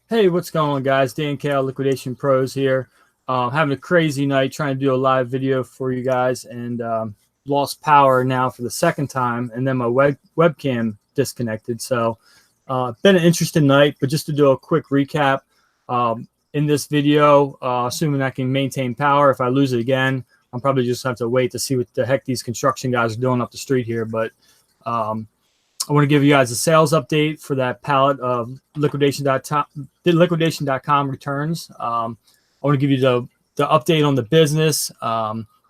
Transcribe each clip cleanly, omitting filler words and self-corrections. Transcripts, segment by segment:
Hey, what's going on, guys? Dan Kale, Liquidation Pros here. Having a crazy night trying to do a live video for you guys, and lost power now for the second time, and then my webcam disconnected. So been an interesting night, but just to do a quick recap, in this video, assuming I can maintain power, if I lose it again, I'm probably just have to wait to see what the heck these construction guys are doing up the street here. But I want to give you guys a sales update for that pallet of liquidation.com returns. I want to give you the update on the business,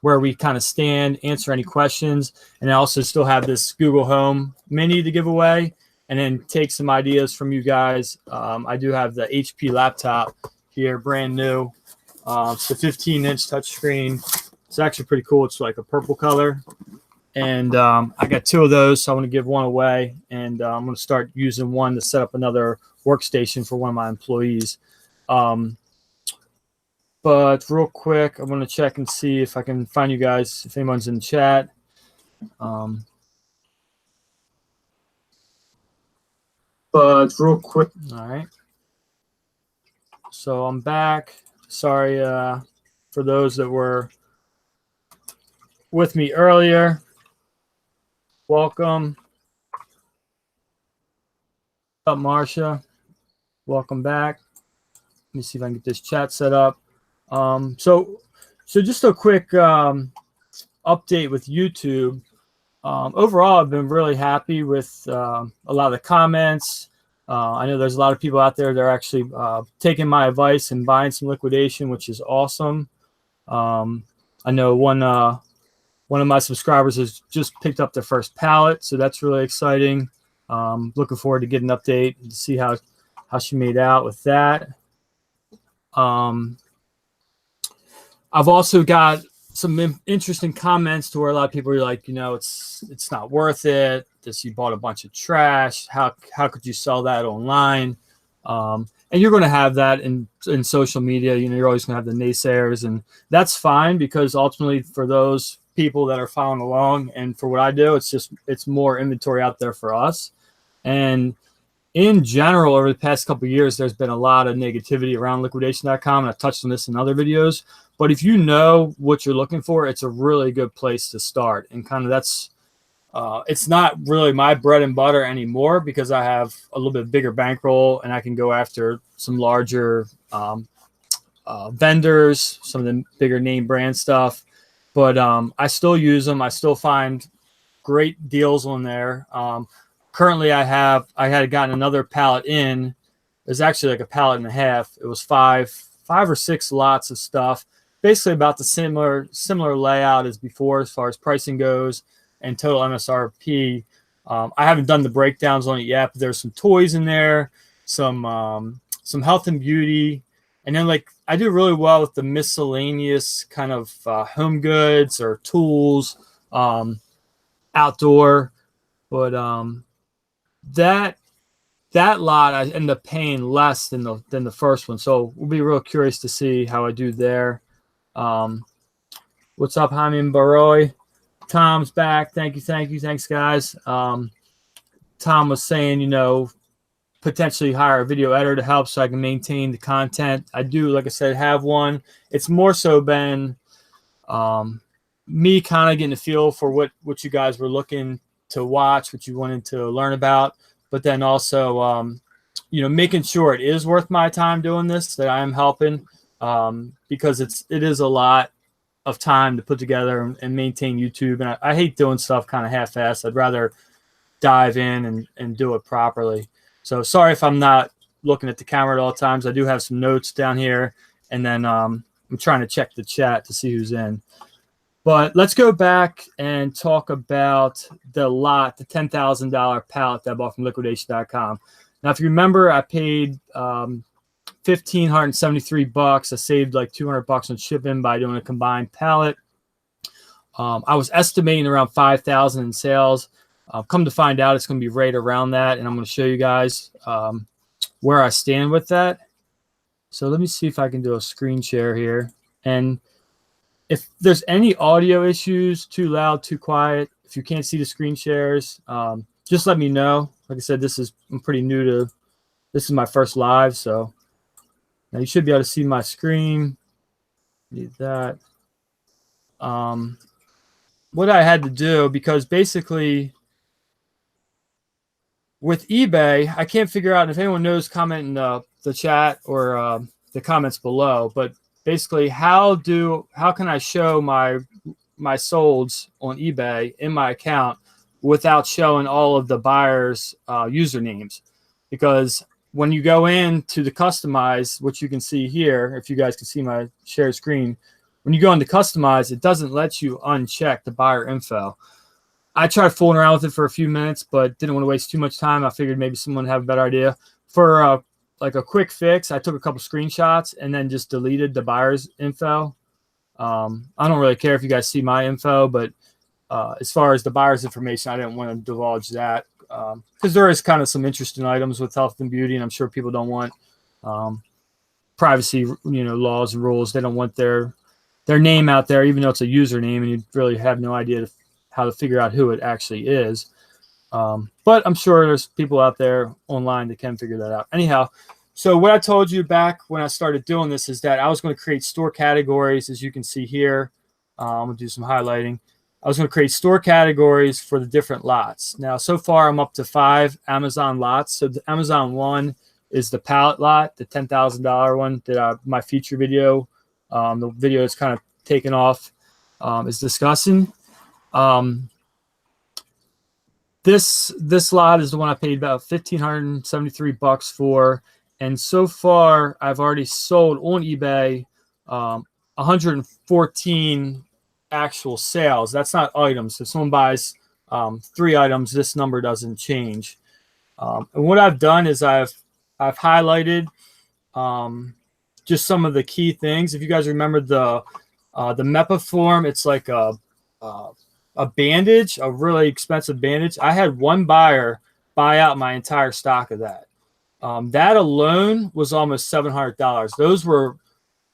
where we kind of stand, answer any questions, and I also still have this Google Home Mini to give away, and then take some ideas from you guys. I do have the HP laptop here, brand new. It's the 15-inch touchscreen. It's actually pretty cool. It's like a purple color. And I got two of those, so I want to give one away. And I'm going to start using one to set up another workstation for one of my employees. But real quick, I'm going to check and see if I can find you guys, if anyone's in the chat. But real quick. All right. So I'm back. Sorry for those that were with me earlier. Welcome. What's up, Marcia? Welcome back. Let me see if I can get this chat set up. So just a quick update with YouTube. Overall, I've been really happy with a lot of the comments. I know there's a lot of people out there that are actually taking my advice and buying some liquidation, which is awesome. I know one of my subscribers has just picked up their first pallet, so that's really exciting. Looking forward to getting an update to see how she made out with that. I've also got some interesting comments to where a lot of people are like, it's not worth it. You bought a bunch of trash. How could you sell that online? And you're going to have that in social media. You're always going to have the naysayers, and that's fine, because ultimately for those people that are following along and for what I do, it's more inventory out there for us. And in general, over the past couple of years, there's been a lot of negativity around liquidation.com, and I've touched on this in other videos. But if you know what you're looking for, it's a really good place to start. And kind of that's it's not really my bread and butter anymore, because I have a little bit bigger bankroll and I can go after some larger vendors, some of the bigger name brand stuff. But I still use them. I still find great deals on there. Currently, I had gotten another pallet in. It's actually like a pallet and a half. It was five or six lots of stuff, basically about the similar layout as before as far as pricing goes and total MSRP. I haven't done the breakdowns on it yet, but there's some toys in there, some health and beauty. And then, like, I do really well with the miscellaneous kind of home goods or tools, outdoor. But that lot I end up paying less than the first one. So we'll be real curious to see how I do there. What's up, Jaime and Baroy? Tom's back. Thank you. Thanks, guys. Tom was saying, potentially hire a video editor to help so I can maintain the content. I do, like I said, have one. It's more so been me kind of getting a feel for what you guys were looking to watch, what you wanted to learn about, but then also, making sure it is worth my time doing this, that I am helping, because it is a lot of time to put together and maintain YouTube. And I hate doing stuff kind of half-assed. I'd rather dive in and do it properly. So sorry if I'm not looking at the camera at all times. I do have some notes down here, and then I'm trying to check the chat to see who's in. But let's go back and talk about the lot, the $10,000 pallet that I bought from liquidation.com. Now, if you remember, I paid $1,573. I saved like $200 on shipping by doing a combined pallet. I was estimating around $5,000 in sales. Come to find out, it's going to be right around that, and I'm going to show you guys where I stand with that. So let me see if I can do a screen share here. And if there's any audio issues, too loud, too quiet, if you can't see the screen shares, just let me know. Like I said, I'm pretty new to this. Is my first live, so Now you should be able to see my screen. Need that. What I had to do, because basically with eBay, I can't figure out, if anyone knows, comment in the chat or the comments below. But basically, how can I show my solds on eBay in my account without showing all of the buyers' usernames? Because when you go into the customize, which you can see here, if you guys can see my share screen, when you go into customize, it doesn't let you uncheck the buyer info. I tried fooling around with it for a few minutes, but didn't want to waste too much time. I figured maybe someone would have a better idea. For like a quick fix, I took a couple screenshots and then just deleted the buyer's info. I don't really care if you guys see my info, but as far as the buyer's information, I didn't want to divulge that because there is kind of some interesting items with health and beauty, and I'm sure people don't want privacy, laws and rules. They don't want their name out there, even though it's a username, and you really have no idea how to figure out who it actually is. But I'm sure there's people out there online that can figure that out. Anyhow, so what I told you back when I started doing this is that I was going to create store categories, as you can see here. I'm going to do some highlighting. I was going to create store categories for the different lots. Now, so far, I'm up to 5 Amazon lots. So the Amazon one is the pallet lot, the $10,000 one that my feature video, the video is kind of taken off, is discussing. This lot is the one I paid about $1,573 for. And so far, I've already sold on eBay 114 actual sales. That's not items. If someone buys 3 items, this number doesn't change. And what I've done is I've highlighted just some of the key things. If you guys remember the MEPA form, it's like a bandage, a really expensive bandage. I had one buyer buy out my entire stock of that. That alone was almost $700. Those were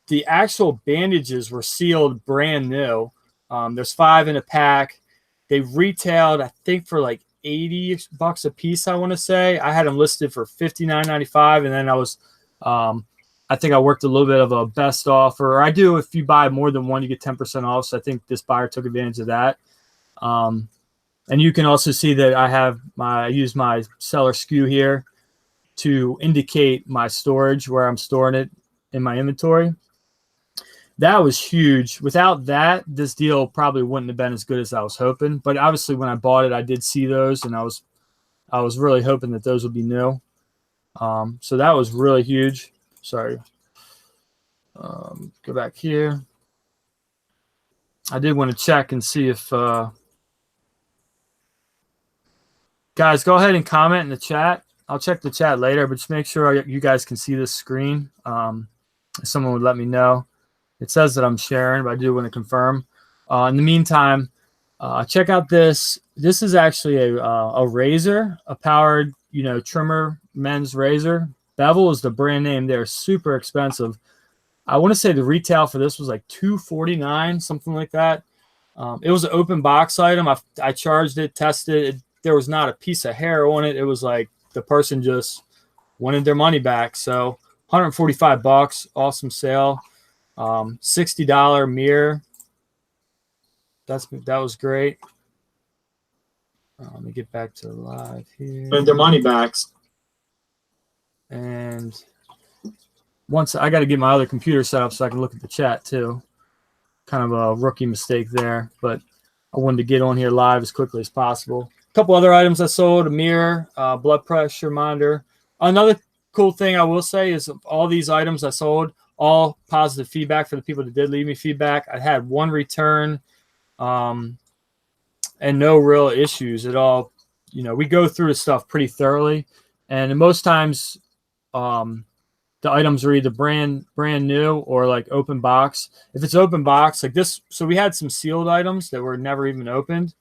the actual bandages were sealed brand new. There's 5 in a pack. They retailed, I think, for like $80 a piece, I want to say. I had them listed for $59.95, and then I think I worked a little bit of a best offer. I do, if you buy more than one, you get 10% off. So I think this buyer took advantage of that. And you can also see that I use my seller SKU here to indicate my storage, where I'm storing it in my inventory. That was huge. Without that, this deal probably wouldn't have been as good as I was hoping. But obviously, when I bought it, I did see those, and I was really hoping that those would be new. So that was really huge. Sorry. Go back here. I did want to check and see if guys, go ahead and comment in the chat. I'll check the chat later, but just make sure you guys can see this screen. If someone would let me know. It says that I'm sharing, but I do want to confirm. In the meantime, check out this. This is actually a razor, a powered, trimmer men's razor. Bevel is the brand name. They're super expensive. I want to say the retail for this was like $249, something like that. It was an open box item. I charged it, tested it. There was not a piece of hair on it. It was like the person just wanted their money back. So $145, awesome sale. $60 mirror. That was great. Let me get back to live here. And their money backs. And once I got to get my other computer set up so I can look at the chat too. Kind of a rookie mistake there, but I wanted to get on here live as quickly as possible. A couple other items I sold: a mirror, blood pressure monitor. Another cool thing I will say is all these items I sold, all positive feedback for the people that did leave me feedback. I had 1 return, and no real issues at all. We go through the stuff pretty thoroughly, and most times, the items are either brand new or like open box. If it's open box like this, so we had some sealed items that were never even opened.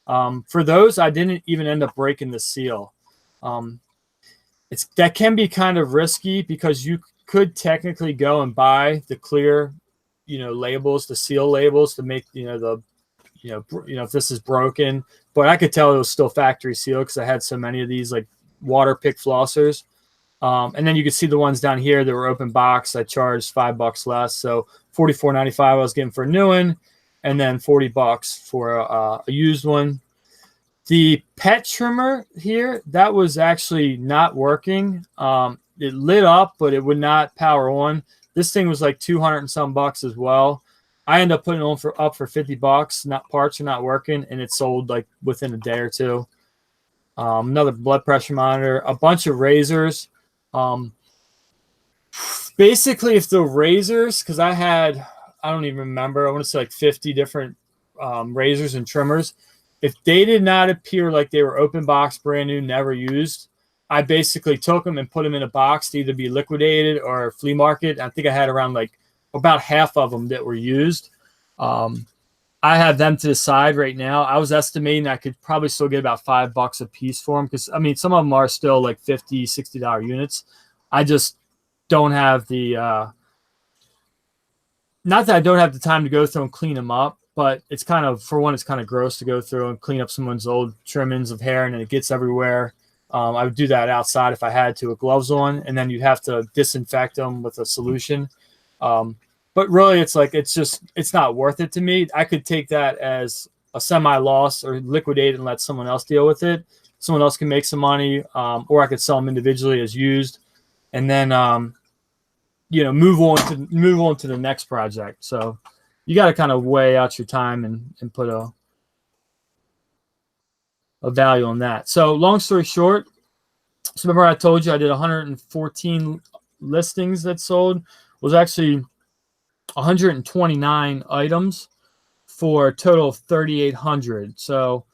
For those, I didn't even end up breaking the seal. That can be kind of risky because you could technically go and buy the clear, labels, the seal labels to make, if this is broken. But I could tell it was still factory sealed because I had so many of these like water pick flossers. And then you can see the ones down here that were open box. I charged $5 less. So $44.95 I was getting for a new one, and then $40 for a used one. The pet trimmer here, that was actually not working. It lit up, but it would not power on. This thing was like 200 and some bucks as well. I ended up putting it on up for $50. Not parts are not working, and it sold like within a day or two. Another blood pressure monitor, a bunch of razors. Basically, if the razors, because I don't even remember, I want to say like 50 different razors and trimmers. If they did not appear like they were open box, brand new, never used, I basically took them and put them in a box to either be liquidated or flea market. I think I had around like about half of them that were used. I have them to the side right now. I was estimating I could probably still get about $5 a piece for them, because I mean, some of them are still like $50, $60 units. I just don't have the not that I don't have the time to go through and clean them up, but it's kind of, for one, it's kind of gross to go through and clean up someone's old trimmings of hair and then it gets everywhere. I would do that outside if I had to with gloves on, and then you'd have to disinfect them with a solution. But really, it's like, it's not worth it to me. I could take that as a semi-loss or liquidate it and let someone else deal with it. Someone else can make some money, or I could sell them individually as used, and then move on to the next project. So you got to kind of weigh out your time and put a value on that. So long story short, so remember I told you I did 114 listings that sold. It was actually 129 items for a total of 3,800. So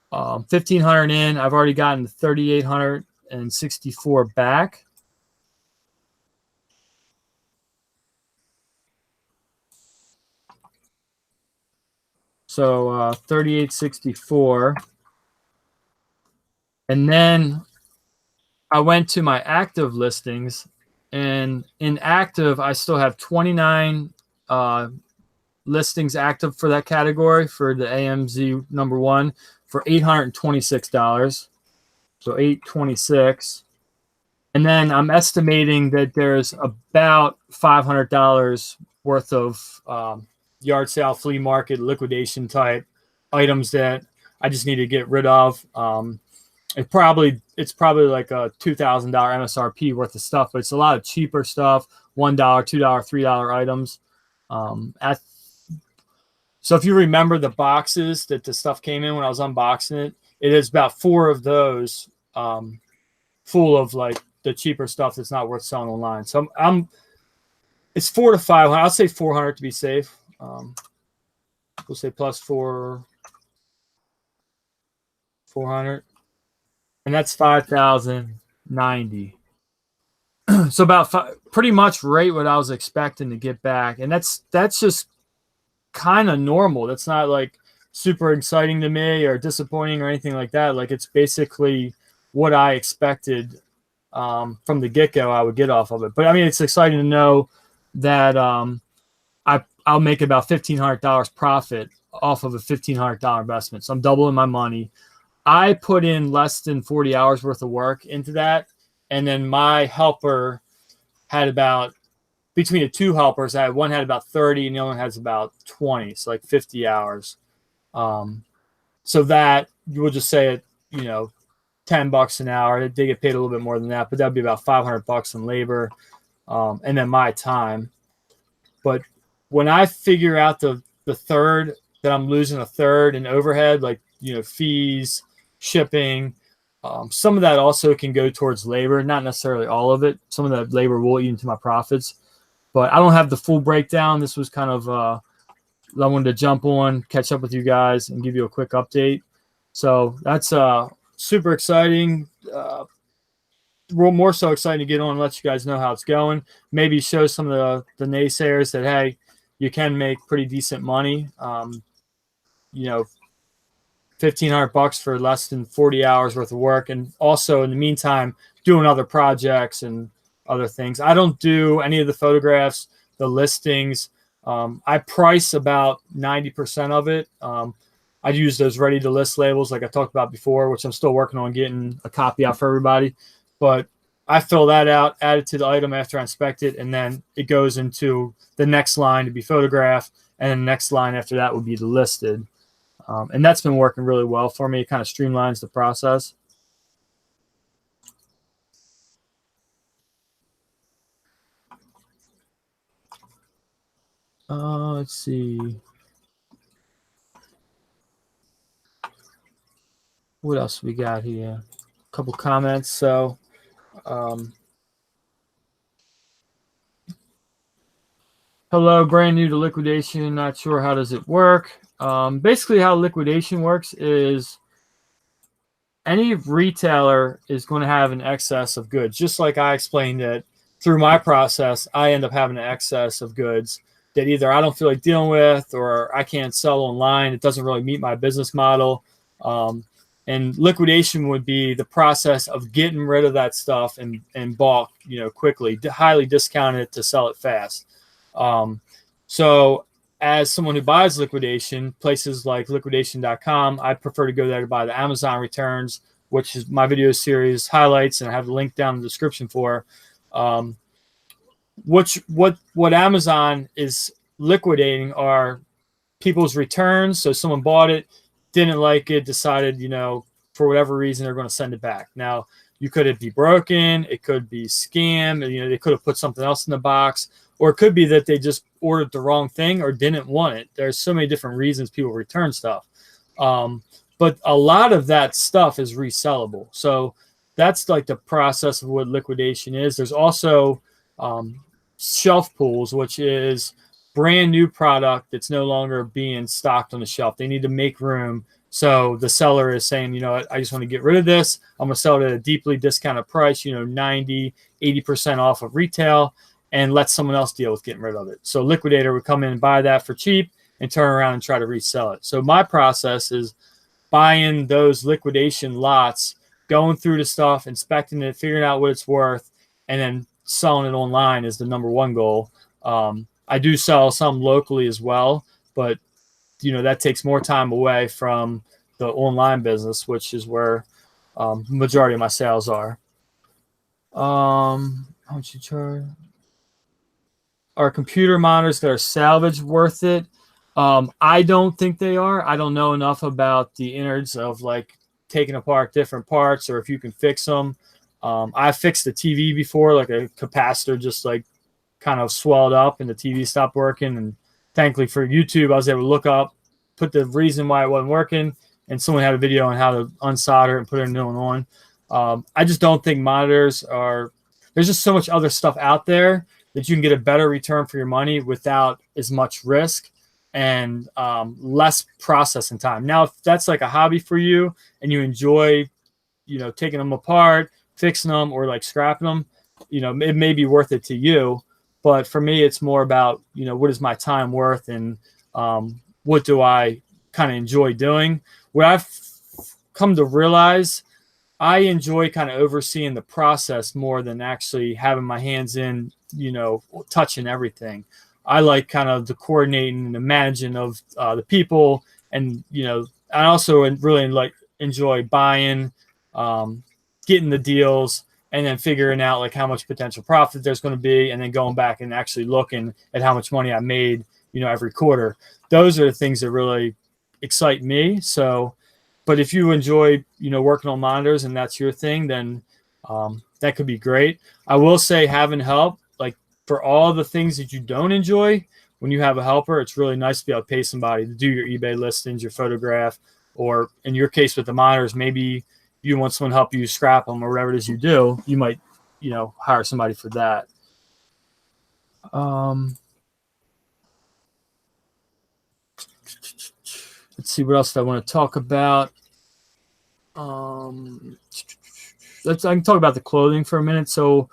1,500 in, I've already gotten 3,864 back. So 3,864. And then I went to my active listings, and in active, I still have 29 listings active for that category for the AMZ number one for $826. So $826. And then I'm estimating that there's about $500 worth of yard sale, flea market, liquidation type items that I just need to get rid of. It's probably like a $2,000 MSRP worth of stuff, but it's a lot of cheaper stuff, $1, $2, $3 items. So if you remember the boxes that the stuff came in when I was unboxing it, it is about 4 of those full of like the cheaper stuff that's not worth selling online. So it's 400 to 500. I'll say 400 to be safe. We'll say plus 400. And that's 5,090. So about pretty much right what I was expecting to get back. And that's just kind of normal. That's not like super exciting to me or disappointing or anything like that. Like, it's basically what I expected from the get-go I would get off of it. But I mean, it's exciting to know that I'll make about $1,500 profit off of a $1,500 investment. So I'm doubling my money. I put in less than 40 hours worth of work into that. And then my helper had about, between the two helpers, one had about 30 and the other one has about 20. So like 50 hours. So that, we'll just say it, $10 an hour. They get paid a little bit more than that, but that'd be about $500 in labor. And then my time. But when I figure out the third, that I'm losing a third in overhead, like, fees, shipping, some of that also can go towards labor, not necessarily all of it. Some of that labor will eat into my profits, but I don't have the full breakdown. This was kind of, I wanted to jump on, catch up with you guys and give you a quick update. So that's super exciting. More so exciting to get on and let you guys know how it's going. Maybe show some of the naysayers that, hey, you can make pretty decent money. $1,500 for less than 40 hours worth of work. And also in the meantime, doing other projects and other things. I don't do any of the photographs, the listings. I price about 90% of it. I use those ready to list labels like I talked about before, which I'm still working on getting a copy out for everybody. But I fill that out, add it to the item after I inspect it, and then it goes into the next line to be photographed, and then the next line after that would be the listed. And that's been working really well for me. It kind of streamlines the process. Let's see. What else we got here? A couple comments. So, hello, brand new to liquidation. Not sure how does it work. Basically, how liquidation works is any retailer is going to have an excess of goods. Just like I explained that through my process, I end up having an excess of goods that either I don't feel like dealing with or I can't sell online. It doesn't really meet my business model. And liquidation would be the process of getting rid of that stuff in bulk, quickly, highly discount it to sell it fast. So as someone who buys liquidation, places like liquidation.com, I prefer to go there to buy the Amazon returns, which is my video series highlights, and I have the link down in the description for. What Amazon is liquidating are people's returns. So someone bought it, didn't like it, decided, for whatever reason, they're going to send it back. Now, you could it be broken, it could be scam, they could have put something else in the box, or it could be that they just ordered the wrong thing or didn't want it. There's so many different reasons people return stuff. But a lot of that stuff is resellable. So that's like the process of what liquidation is. There's also shelf pools, which is brand new product that's no longer being stocked on the shelf. They need to make room. So the seller is saying, I just want to get rid of this. I'm going to sell it at a deeply discounted price, 90, 80% off of retail, and let someone else deal with getting rid of it. So liquidator would come in and buy that for cheap and turn around and try to resell it. So my process is buying those liquidation lots, going through the stuff, inspecting it, figuring out what it's worth, and then selling it online is the number one goal. I do sell some locally as well, but that takes more time away from the online business, which is where the majority of my sales are. How much you charge? Are computer monitors that are salvaged worth it? I don't think they are. I don't know enough about the innards of like taking apart different parts or if you can fix them. I fixed the TV before, like a capacitor just like kind of swelled up and the TV stopped working. And thankfully for YouTube, I was able to look up, put the reason why it wasn't working, and someone had a video on how to unsolder and put a new one on. I just don't think monitors are. There's just so much other stuff out there that you can get a better return for your money without as much risk and less processing time. Now, if that's like a hobby for you and you enjoy, taking them apart, fixing them, or like scrapping them, it may be worth it to you. But for me, it's more about, what is my time worth and what do I kind of enjoy doing? What I've come to realize, I enjoy kind of overseeing the process more than actually having my hands in, touching everything. I like kind of the coordinating and the managing of the people. And, I also really enjoy buying, getting the deals, and then figuring out like how much potential profit there's going to be, and then going back and actually looking at how much money I made, every quarter. Those are the things that really excite me. So, but if you enjoy, working on monitors and that's your thing, then that could be great. I will say having help, like for all the things that you don't enjoy, when you have a helper, it's really nice to be able to pay somebody to do your eBay listings, your photograph, or in your case with the monitors, maybe you want someone to help you scrap them or whatever it is you do, you might, hire somebody for that. Let's see what else I want to talk about. I can talk about the clothing for a minute. So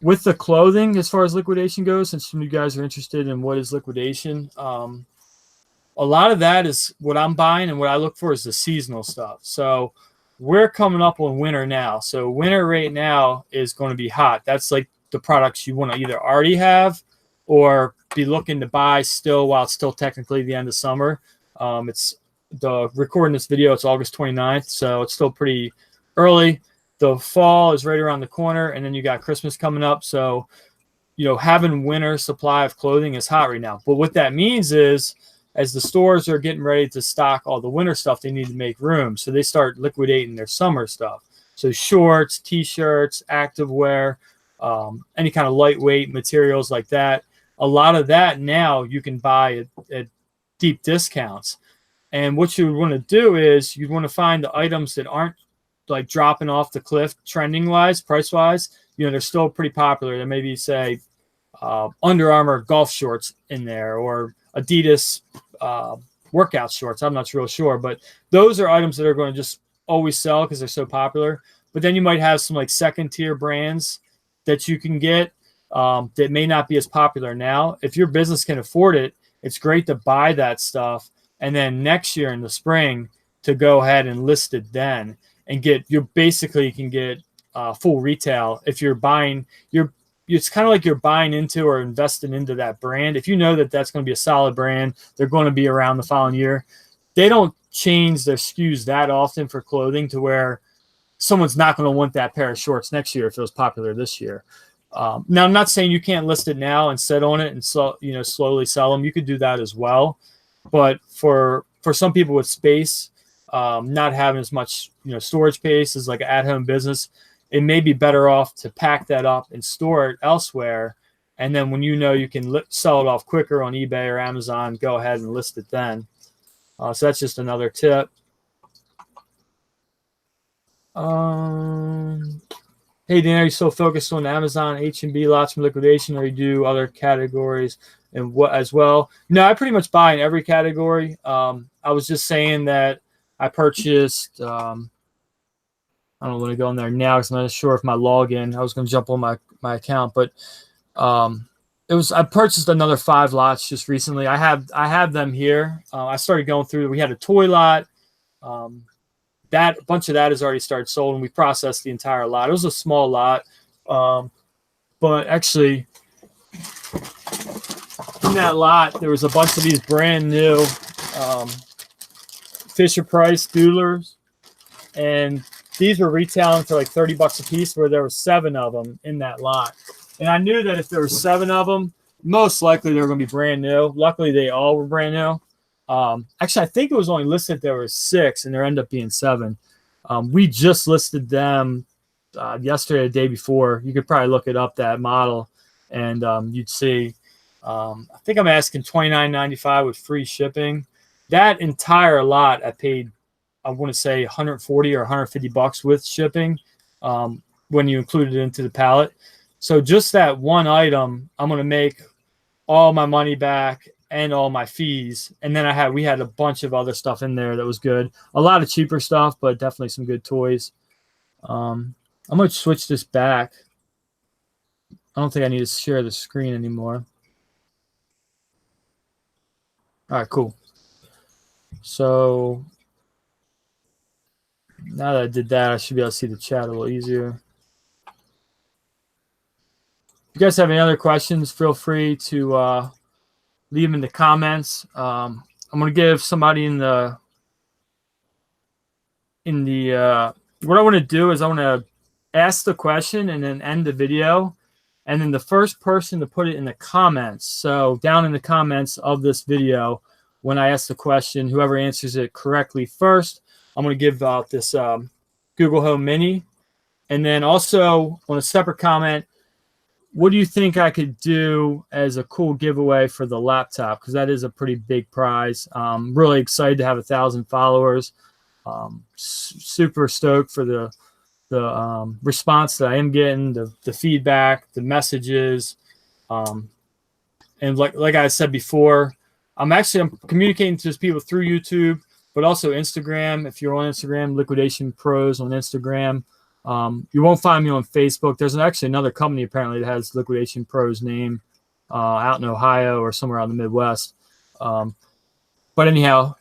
with the clothing, as far as liquidation goes, since some of you guys are interested in what is liquidation, a lot of that is what I'm buying, and what I look for is the seasonal stuff. So we're coming up on winter now. So winter right now is going to be hot. That's like the products you want to either already have or be looking to buy still while it's still technically the end of summer. It's the recording this video, it's August 29th, so it's still pretty early. the fall is right around the corner, and then you got Christmas coming up. So, having winter supply of clothing is hot right now. But what that means is, as the stores are getting ready to stock all the winter stuff, they need to make room. So they start liquidating their summer stuff. So shorts, t-shirts, activewear, any kind of lightweight materials like that. A lot of that now you can buy at deep discounts. And what you want to do is you want to find the items that aren't like dropping off the cliff trending wise, price wise. They're still pretty popular. There may be, say, Under Armour golf shorts in there, or Adidas workout shorts. I'm not real sure, but those are items that are going to just always sell because they're so popular. But then you might have some like second tier brands that you can get that may not be as popular now. If your business can afford it, it's great to buy that stuff, and then next year in the spring to go ahead and list it then and you basically can get full retail. If you're buying, it's kind of like you're buying into or investing into that brand. If you know that that's going to be a solid brand, they're going to be around the following year. They don't change their SKUs that often for clothing to where someone's not going to want that pair of shorts next year if it was popular this year. Now, I'm not saying you can't list it now and sit on it and slowly sell them. You could do that as well. But for some people with space, not having as much storage space as like an at-home business, it may be better off to pack that up and store it elsewhere. And then when you can sell it off quicker on eBay or Amazon, go ahead and list it then. So that's just another tip. Hey, Dan, are you still focused on Amazon, H&B lots from liquidation, or you do other categories and what as well? No, I pretty much buy in every category. I was just saying that I purchased, I don't want to go in there now because I'm not sure if my login, I was going to jump on my account, but I purchased another 5 lots just recently. I have them here. I started going through, we had a toy lot. That bunch of that has already started sold, and we processed the entire lot. It was a small lot, but actually in that lot there was a bunch of these brand new Fisher Price doodlers, and these were retailing for like $30 a piece, where there were 7 of them in that lot. And I knew that if there were 7 of them, most likely they were going to be brand new. Luckily, they all were brand new. Actually, I think it was only listed there were 6, and there ended up being 7. We just listed them yesterday, the day before. You could probably look it up, that model, and you'd see. I think I'm asking $29.95 with free shipping. That entire lot I paid, I want to say $140 or $150 with shipping when you include it into the pallet. So just that one item, I'm going to make all my money back and all my fees. And then we had a bunch of other stuff in there that was good. A lot of cheaper stuff, but definitely some good toys. I'm going to switch this back. I don't think I need to share the screen anymore. All right, cool. So now that I did that, I should be able to see the chat a little easier. If you guys have any other questions, feel free to leave them in the comments. I'm going to give somebody in the what I want to do is I want to ask the question and then end the video. And then the first person to put it in the comments, so down in the comments of this video, when I ask the question, whoever answers it correctly first, I'm going to give out this Google Home Mini. And then also on a separate comment, what do you think I could do as a cool giveaway for the laptop? Because that is a pretty big prize. I'm really excited to have 1,000 followers. Super stoked for the response that I am getting, the feedback, the messages. And like I said before, I'm communicating to people through YouTube, but also Instagram. If you're on Instagram, Liquidation Pros on Instagram. You won't find me on Facebook. There's actually another company apparently that has Liquidation Pros name out in Ohio or somewhere out in the Midwest. But anyhow,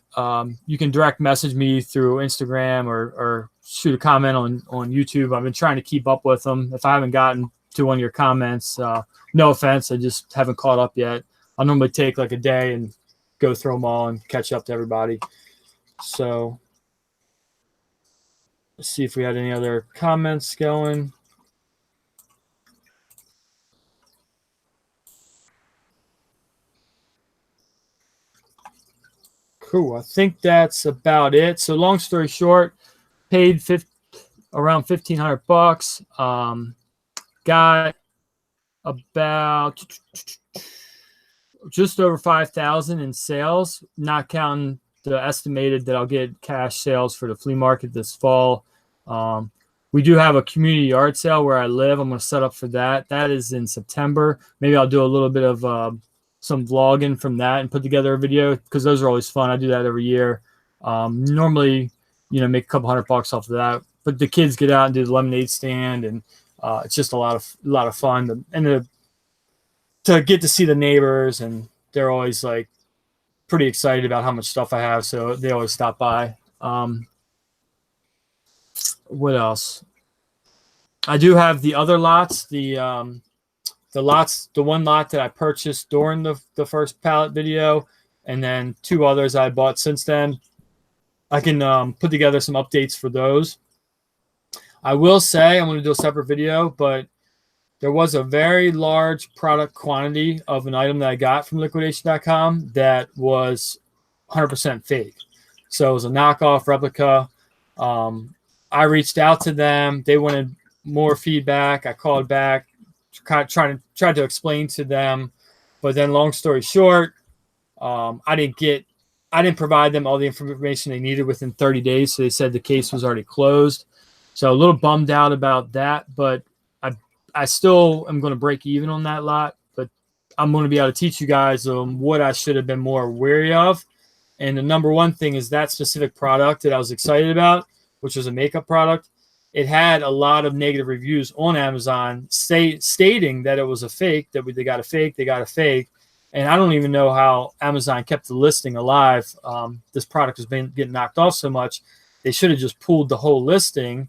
you can direct message me through Instagram or shoot a comment on YouTube. I've been trying to keep up with them. If I haven't gotten to one of your comments, no offense, I just haven't caught up yet. I'll normally take like a day and go through them all and catch up to everybody. So Let's see if we had any other comments going. Cool. I think that's about it. So long story short, paid around $1,500. Got about just over 5,000 in sales, not counting the estimated that I'll get cash sales for the flea market this fall. We do have a community yard sale where I live. I'm going to set up for that. That is in September. Maybe I'll do a little bit of some vlogging from that and put together a video, because those are always fun. I do that every year. Normally, make a couple $100 off of that. But the kids get out and do the lemonade stand, and it's just a lot of fun. To get to see the neighbors, and they're always like pretty excited about how much stuff I have, so they always stop by. What else? I do have the other lots, the one lot that I purchased during the first pallet video, and then 2 others I bought since then. I can put together some updates for those. I will say I'm going to do a separate video, but there was a very large product quantity of an item that I got from liquidation.com that was 100% fake. So it was a knockoff replica. I reached out to them. They wanted more feedback. I called back, tried to explain to them. But then long story short, I didn't provide them all the information they needed within 30 days. So they said the case was already closed. So a little bummed out about that, but I still am going to break even on that lot, but I'm going to be able to teach you guys what I should have been more wary of. And the number one thing is that specific product that I was excited about, which was a makeup product. It had a lot of negative reviews on Amazon stating that it was a fake, that they got a fake. And I don't even know how Amazon kept the listing alive. This product has been getting knocked off so much. They should have just pulled the whole listing.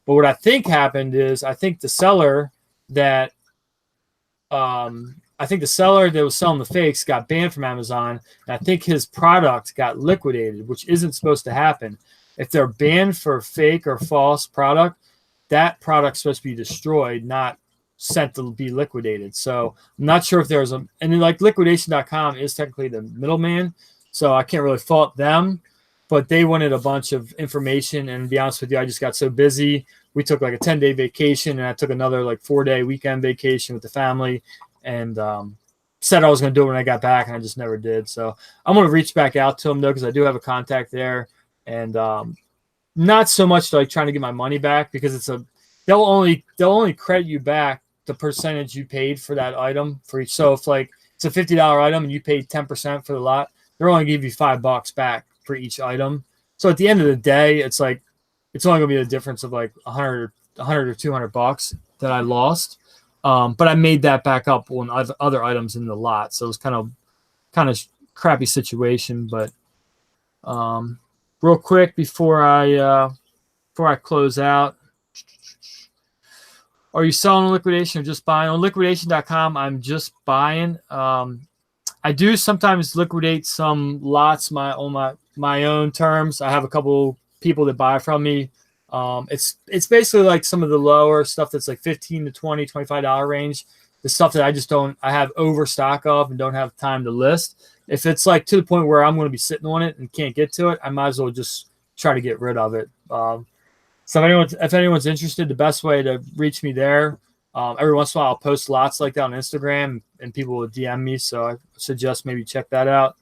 But what I think happened is I think the seller that was selling the fakes got banned from Amazon. And I think his product got liquidated, which isn't supposed to happen. If they're banned for fake or false product, that product's supposed to be destroyed, not sent to be liquidated. So I'm not sure if there's and then like liquidation.com is technically the middleman. So I can't really fault them. But they wanted a bunch of information, and to be honest with you, I just got so busy. We took like a 10-day vacation, and I took another like 4-day weekend vacation with the family, and said I was going to do it when I got back, and I just never did. So I'm going to reach back out to them though, because I do have a contact there, and not so much like trying to get my money back, because they'll only credit you back the percentage you paid for that item for each. So if like it's a $50 item and you paid 10% for the lot, they're only give you $5 back for each item. So at the end of the day, it's like it's only gonna be a difference of like 100 or $200 that I lost. But I made that back up on other items in the lot. So it was kind of crappy situation. But real quick before I close out, are you selling on liquidation or just buying? On liquidation.com, I'm just buying. I do sometimes liquidate some lots on my own terms. I have a couple people that buy from me. It's basically like some of the lower stuff that's like $15 to $20, $25 range. The stuff that I have overstock of and don't have time to list. If it's like to the point where I'm going to be sitting on it and can't get to it, I might as well just try to get rid of it. So if anyone's interested, the best way to reach me there, every once in a while I'll post lots like that on Instagram and people will DM me. So I suggest maybe check that out.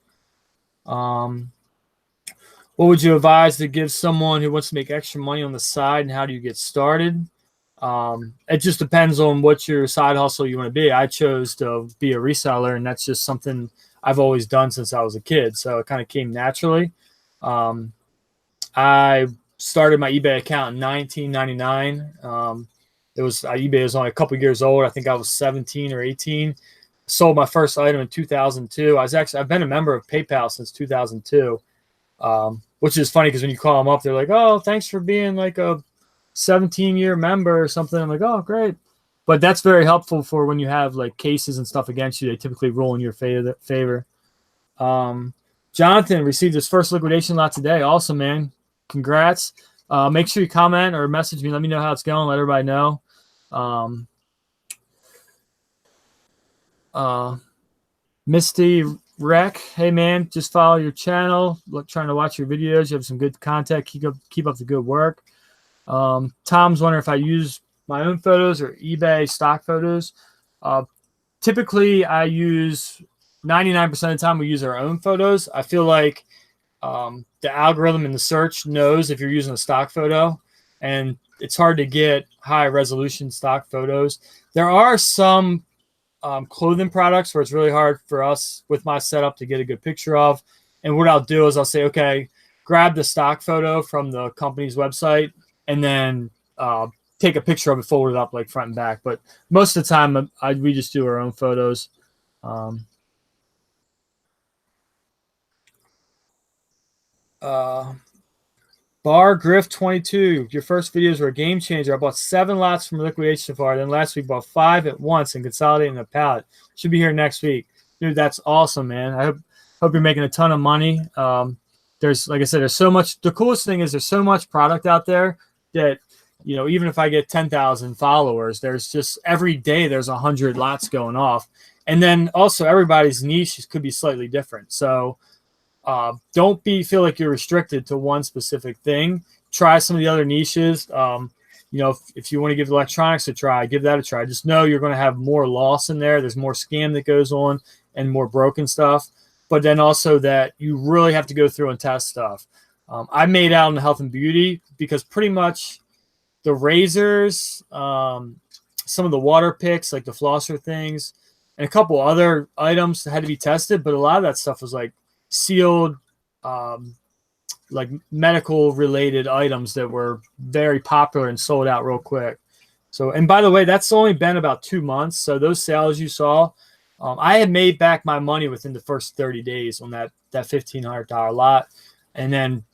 What would you advise to give someone who wants to make extra money on the side, and how do you get started? It just depends on what your side hustle you want to be. I chose to be a reseller, and that's just something I've always done since I was a kid. So it kind of came naturally. I started my eBay account in 1999. eBay was only a couple years old. I think I was 17 or 18. Sold my first item in 2002. I've been a member of PayPal since 2002, which is funny because when you call them up, they're like, "Oh, thanks for being like a 17-year member or something." I'm like, "Oh, great." But that's very helpful for when you have like cases and stuff against you. They typically roll in your favor. Jonathan received his first liquidation lot today. Awesome, man. Congrats. Make sure you comment or message me. Let me know how it's going. Let everybody know. Misty Rec, hey man, just follow your channel. Look, trying to watch your videos. You have some good content. Keep up the good work. Tom's wondering if I use my own photos or eBay stock photos. Typically, I use 99% of the time we use our own photos. I feel like the algorithm in the search knows if you're using a stock photo, and it's hard to get high resolution stock photos. There are some clothing products where it's really hard for us with my setup to get a good picture of. And what I'll do is I'll say, okay, grab the stock photo from the company's website and then take a picture of it, fold it up like front and back. But most of the time, we just do our own photos. Bar Griff 22, your first videos were a game changer. I bought 7 lots from Liquidation so far. Then last week bought 5 at once and consolidating a pallet. Should be here next week. Dude, that's awesome, man. I hope you're making a ton of money. There's, like I said, there's so much. The coolest thing is there's so much product out there that, you know, even if I get 10,000 followers, there's just every day there's 100 lots going off. And then also everybody's niche could be slightly different. So don't feel like you're restricted to one specific thing. Try some of the other niches. You know, if you want to give electronics a try, give that a try. Just know you're going to have more loss in there. There's more scam that goes on and more broken stuff. But then also that you really have to go through and test stuff. I made out in the health and beauty because pretty much the razors, some of the water picks, like the flosser things, and a couple other items that had to be tested. But a lot of that stuff was like sealed, like medical related items that were very popular and sold out real quick. So, and by the way, that's only been about 2 months. So those sales you saw, I had made back my money within the first 30 days on that $1,500 lot. And then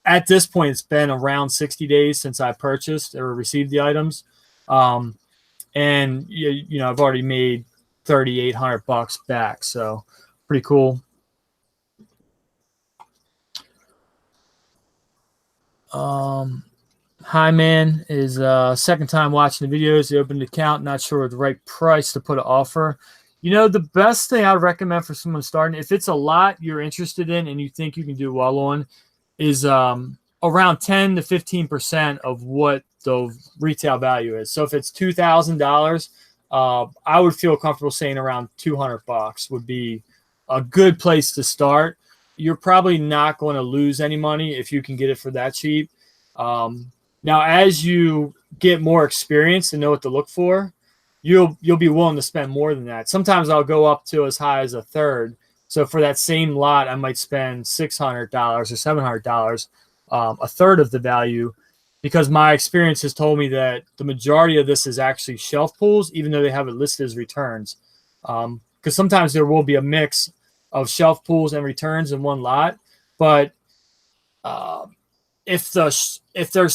at this point, it's been around 60 days since I purchased or received the items. And you know, I've already made $3,800 back. So pretty cool. Hi man is second time watching the videos. He opened an account, not sure the right price to put an offer. You know, the best thing I would recommend for someone starting, if it's a lot you're interested in and you think you can do well on, is around 10 to 15% of what the retail value is. So if it's $2,000, I would feel comfortable saying around $200 would be a good place to start. You're probably not going to lose any money if you can get it for that cheap. Now, as you get more experience and know what to look for, you'll be willing to spend more than that. Sometimes I'll go up to as high as a third. So for that same lot, I might spend $600 or $700, a third of the value, because my experience has told me that the majority of this is actually shelf pulls, even though they have it listed as returns. Because sometimes there will be a mix of shelf pulls and returns in one lot, but if there's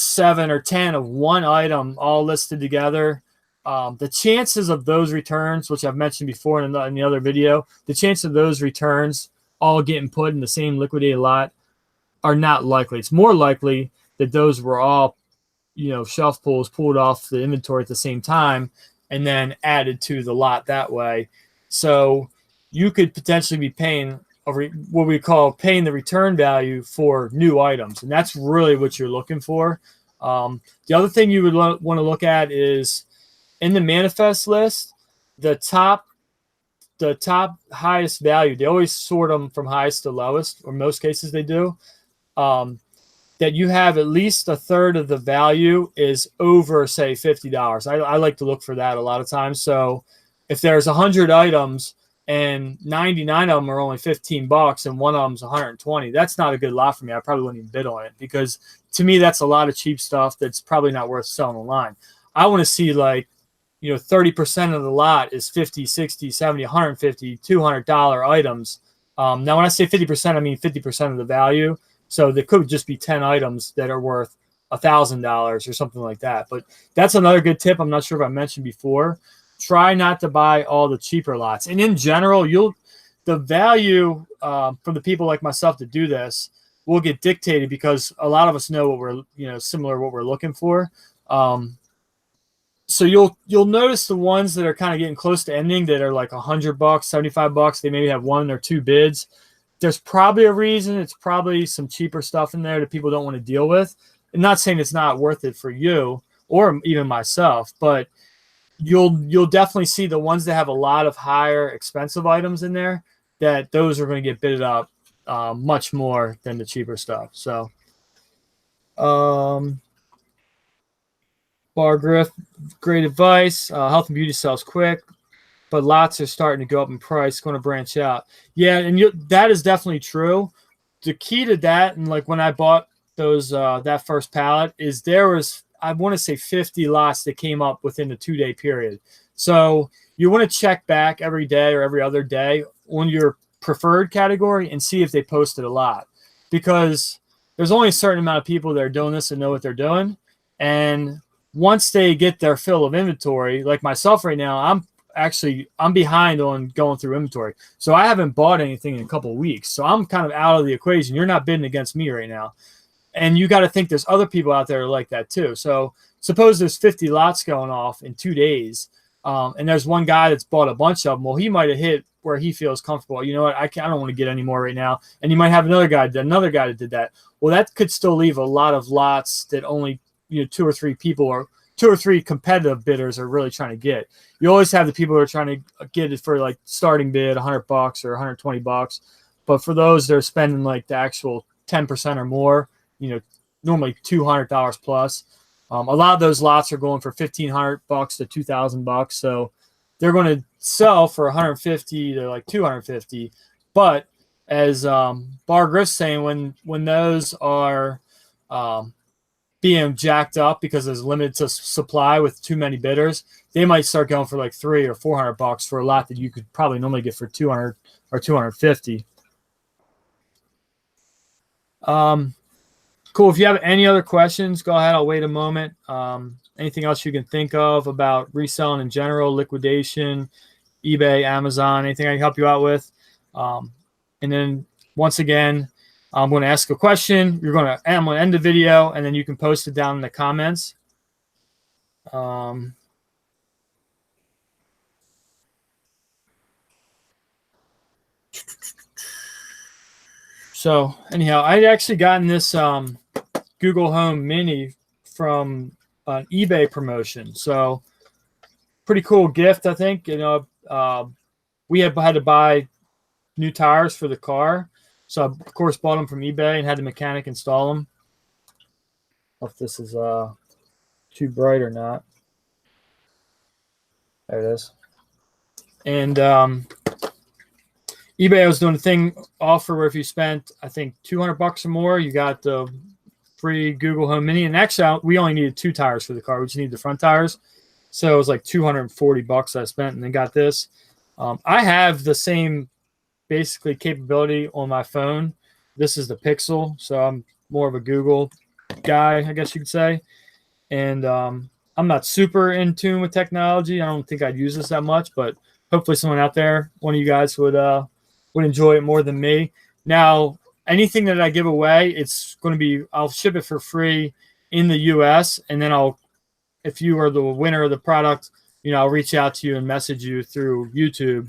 7 or 10 of one item all listed together, the chances of those returns, which I've mentioned before in the other video, the chance of those returns all getting put in the same liquidated lot are not likely. It's more likely that those were all, you know, shelf pulls pulled off the inventory at the same time and then added to the lot that way. So you could potentially be paying what we call paying the return value for new items. And that's really what you're looking for. The other thing you would want to look at is in the manifest list, the top highest value, they always sort them from highest to lowest, or most cases they do, that you have at least a third of the value is over, say, $50. I like to look for that a lot of times. So if there's 100 items and 99 of them are only $15 and one of them's 120, that's not a good lot for me. I probably wouldn't even bid on it, because to me, that's a lot of cheap stuff that's probably not worth selling online. I want to see, like, you know, 30% of the lot is 50, 60, 70, 150, $200 items. Now, when I say 50%, I mean 50% of the value. So there could just be 10 items that are worth $1,000 or something like that. But that's another good tip. I'm not sure if I mentioned before. Try not to buy all the cheaper lots. And in general, the value for the people like myself that do this, will get dictated because a lot of us know what we're, similar what we're looking for. So you'll notice the ones that are kind of getting close to ending that are like $100, $75. They maybe have 1 or 2 bids. There's probably a reason. It's probably some cheaper stuff in there that people don't want to deal with. I'm not saying it's not worth it for you or even myself, but you'll definitely see the ones that have a lot of higher expensive items in there, that those are going to get bidded up much more than the cheaper stuff. So Bar Griff, great advice. Health and beauty sells quick, but lots are starting to go up in price, going to branch out. Yeah, and that is definitely true. The key to that, and like when I bought those that first pallet, is there was, I want to say, 50 lots that came up within the 2-day period. So you want to check back every day or every other day on your preferred category and see if they posted a lot, because there's only a certain amount of people that are doing this and know what they're doing. And once they get their fill of inventory, like myself right now, I'm behind on going through inventory. So I haven't bought anything in a couple of weeks. So I'm kind of out of the equation. You're not bidding against me right now. And you got to think there's other people out there like that too. So suppose there's 50 lots going off in 2 days. And there's one guy that's bought a bunch of them. Well, he might have hit where he feels comfortable. You know what? I don't want to get any more right now. And you might have another guy that did that. Well, that could still leave a lot of lots that only 2 or 3 people or 2 or 3 competitive bidders are really trying to get. You always have the people who are trying to get it for like starting bid $100 or $120, but for those they're spending like the actual 10% or more, normally $200 plus. A lot of those lots are going for $1,500 to $2,000, so they're going to sell for 150 to like 250. But as Bar Griff's saying, when those are being jacked up because there's limited supply with too many bidders, they might start going for like $300 or $400 for a lot that you could probably normally get for 200 or 250. Cool. If you have any other questions, go ahead. I'll wait a moment. Anything else you can think of about reselling in general, liquidation, eBay, Amazon, anything I can help you out with? And then once again, I'm going to ask a question. I'm going to end the video, and then you can post it down in the comments. So anyhow, I'd actually gotten this Google Home Mini from an eBay promotion. So pretty cool gift, I think. We had to buy new tires for the car. So I, of course, bought them from eBay and had the mechanic install them. I don't know if this is too bright or not. There it is. And eBay was doing a thing offer where if you spent, I think, $200 or more, you got the free Google Home Mini. And actually, we only needed 2 tires for the car. We just needed the front tires. So it was like $240 I spent, and then got this. I have the same basically capability on my phone. This is the Pixel, so I'm more of a Google guy, I guess you could say. And I'm not super in tune with technology. I don't think I'd use this that much, but hopefully someone out there, one of you guys, would enjoy it more than me. Now, anything that I give away, it's going to be, I'll ship it for free in the US, and then if you are the winner of the product, I'll reach out to you and message you through YouTube.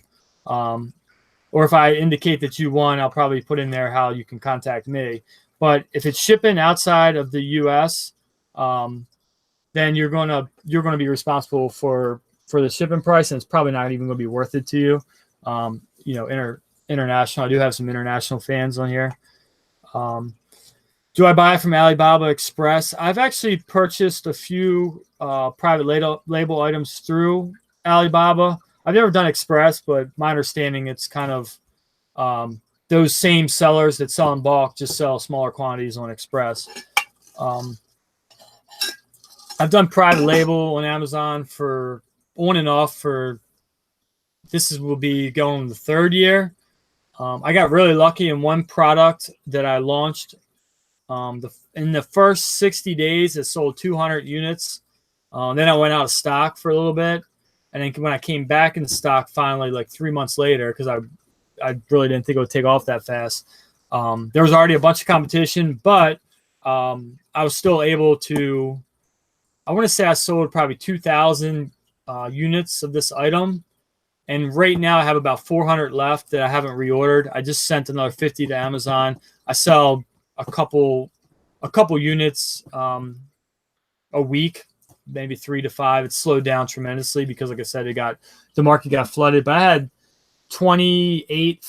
Or if I indicate that you won, I'll probably put in there how you can contact me. But if it's shipping outside of the U.S., then you're gonna be responsible for the shipping price, and it's probably not even going to be worth it to you. International. I do have some international fans on here. Do I buy from Alibaba Express? I've actually purchased a few private label items through Alibaba. I've never done Express, but my understanding it's kind of those same sellers that sell in bulk just sell smaller quantities on Express. I've done private label on Amazon for on and off for will be going the 3rd year. I got really lucky in one product that I launched. In the first 60 days, it sold 200 units. Then I went out of stock for a little bit. And then when I came back in stock finally, like 3 months later, because I really didn't think it would take off that fast, There was already a bunch of competition, but I was still able to, I want to say I sold probably 2,000 units of this item. And right now I have about 400 left that I haven't reordered. I just sent another 50 to Amazon. I sell a couple units a week, maybe 3 to 5. It's slowed down tremendously because, like I said, the market got flooded. But I had 28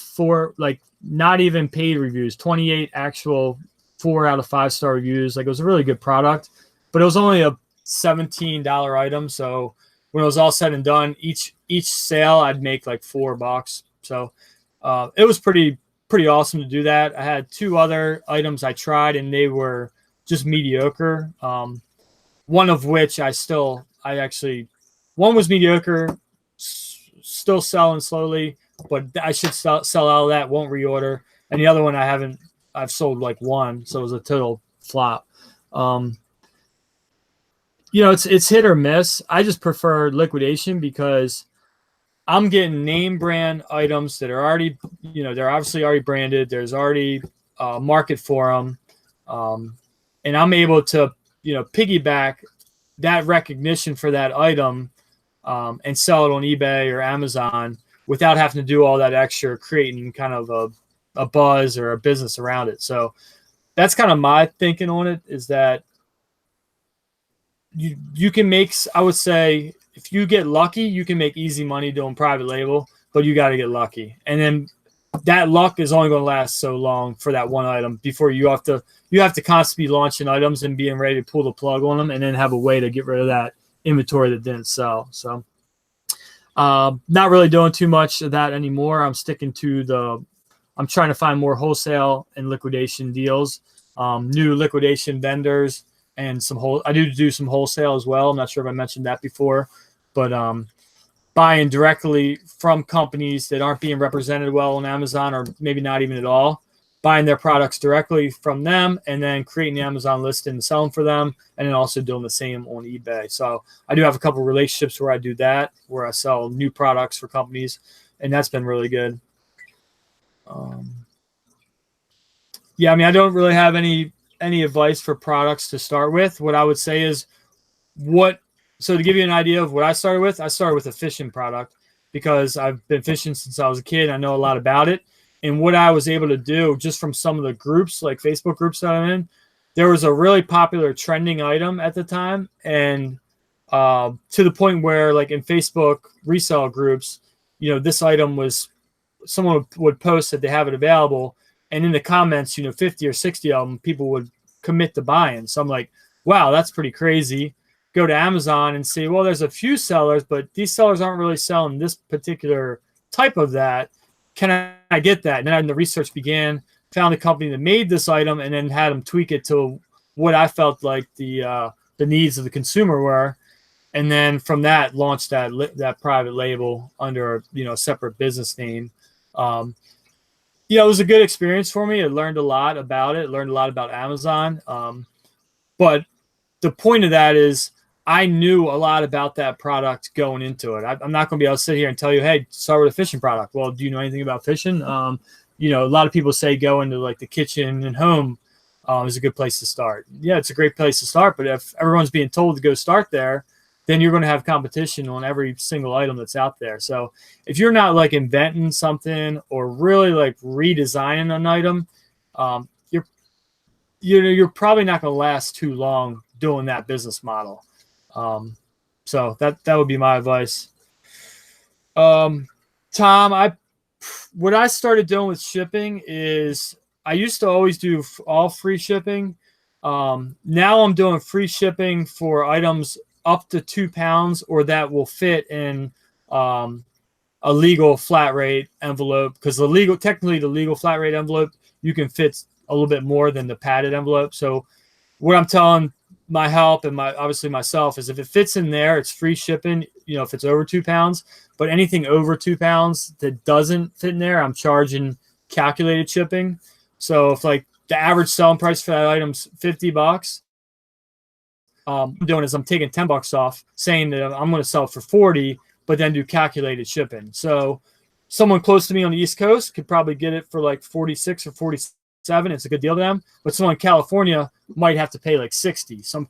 not even paid reviews, 28 actual 4 out of 5 star reviews. Like, it was a really good product, but it was only a $17 item. So when it was all said and done, each sale I'd make like $4. So it was pretty awesome to do that. I had 2 other items I tried and they were just mediocre. One of which one was mediocre, still selling slowly, but I should sell out of that, won't reorder. And the other one I've sold like 1, so it was a total flop. It's hit or miss. I just prefer liquidation because I'm getting name brand items that are already, they're obviously already branded. There's already a market for them. And I'm able to, piggyback that recognition for that item and sell it on eBay or Amazon without having to do all that extra, creating kind of a buzz or a business around it. So that's kind of my thinking on it, is that you can make, I would say, if you get lucky, you can make easy money doing private label, but you got to get lucky. And then that luck is only going to last so long for that one item before you have to constantly be launching items and being ready to pull the plug on them and then have a way to get rid of that inventory that didn't sell. So not really doing too much of that anymore. I'm sticking to I'm trying to find more wholesale and liquidation deals, new liquidation vendors, and I do some wholesale as well. I'm not sure if I mentioned that before, but buying directly from companies that aren't being represented well on Amazon, or maybe not even at all, buying their products directly from them and then creating the Amazon listing and selling for them, and then also doing the same on eBay. So I do have a couple of relationships where I do that, where I sell new products for companies, and that's been really good. I don't really have any advice for products to start with. What I would say is so to give you an idea of what I started with a fishing product because I've been fishing since I was a kid. I know a lot about it. And what I was able to do just from some of the groups, like Facebook groups that I'm in, there was a really popular trending item at the time. And to the point where, like, in Facebook resale groups, this item someone would post that they have it available. And in the comments, 50 or 60 of them, people would commit to buying. So I'm like, wow, that's pretty crazy. Go to Amazon and see, well, there's a few sellers, but these sellers aren't really selling this particular type of that. Can I get that? And then the research began, found a company that made this item, and then had them tweak it to what I felt like the needs of the consumer were. And then from that, launched that private label under a separate business name. It was a good experience for me. I learned a lot about it. Learned a lot about Amazon. But the point of that is I knew a lot about that product going into it. I'm not going to be able to sit here and tell you, hey, start with a fishing product. Well, do you know anything about fishing? A lot of people say go into like the kitchen and home is a good place to start. Yeah, it's a great place to start. But if everyone's being told to go start there, then you're going to have competition on every single item that's out there. So if you're not like inventing something or really like redesigning an item, you're probably not going to last too long doing that business model. So that would be my advice. Tom, what I started doing with shipping is I used to always do all free shipping. Now I'm doing free shipping for items up to 2 pounds or that will fit in a legal flat rate envelope, because technically the legal flat rate envelope, you can fit a little bit more than the padded envelope. So what I'm telling my help and obviously myself is if it fits in there, it's free shipping, if it's over 2 pounds. But anything over 2 pounds that doesn't fit in there, I'm charging calculated shipping. So if like the average selling price for that item's $50, I'm doing is I'm taking $10 off, saying that I'm going to sell it for 40, but then do calculated shipping. So someone close to me on the East Coast could probably get it for like 46 or 47 $7, it's a good deal to them. But someone in California might have to pay like $60. So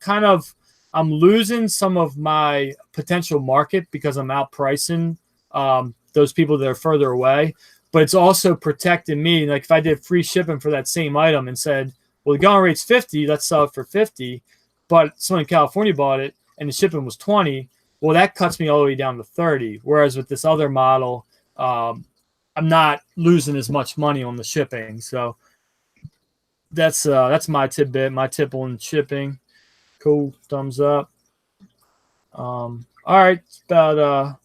I'm losing some of my potential market because I'm outpricing those people that are further away. But it's also protecting me. Like if I did free shipping for that same item and said, well, the going rate's 50, let's sell it for 50. But someone in California bought it and the shipping was 20. Well, that cuts me all the way down to 30. Whereas with this other model, I'm not losing as much money on the shipping. So that's my tidbit, my tip on shipping. Cool. Thumbs up. All right. It's about a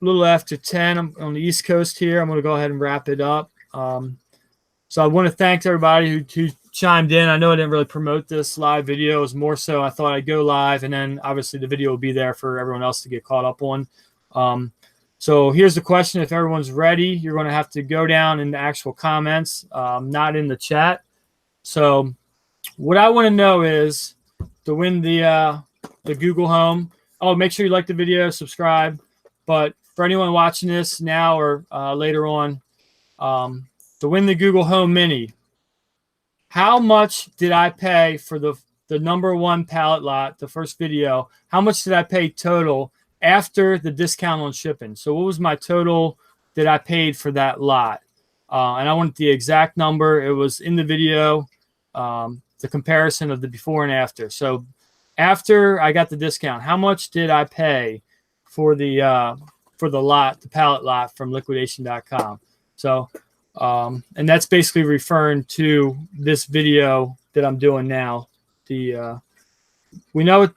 little after 10. I'm on the East Coast here. I'm going to go ahead and wrap it up. So I want to thank everybody who chimed in. I know I didn't really promote this live video. It was more so I thought I'd go live, and then obviously the video will be there for everyone else to get caught up on. So here's the question. If everyone's ready, you're going to have to go down in the actual comments, not in the chat. So what I want to know is to win the Google Home. Oh, make sure you like the video, subscribe. But for anyone watching this now or later on, to win the Google Home Mini, how much did I pay for the #1 pallet lot, the first video? How much did I pay total after the discount on shipping? So what was my total that I paid for that lot? And I want the exact number. It was in the video, the comparison of the before and after. So after I got the discount, how much did I pay for the lot, the pallet lot from liquidation.com? So and that's basically referring to this video that I'm doing now. We know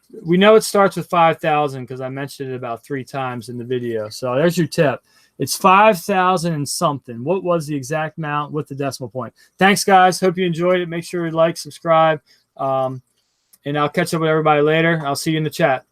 it starts with 5,000 because I mentioned it about 3 times in the video. So there's your tip. It's 5,000 and something. What was the exact amount with the decimal point? Thanks, guys. Hope you enjoyed it. Make sure you like, subscribe, and I'll catch up with everybody later. I'll see you in the chat.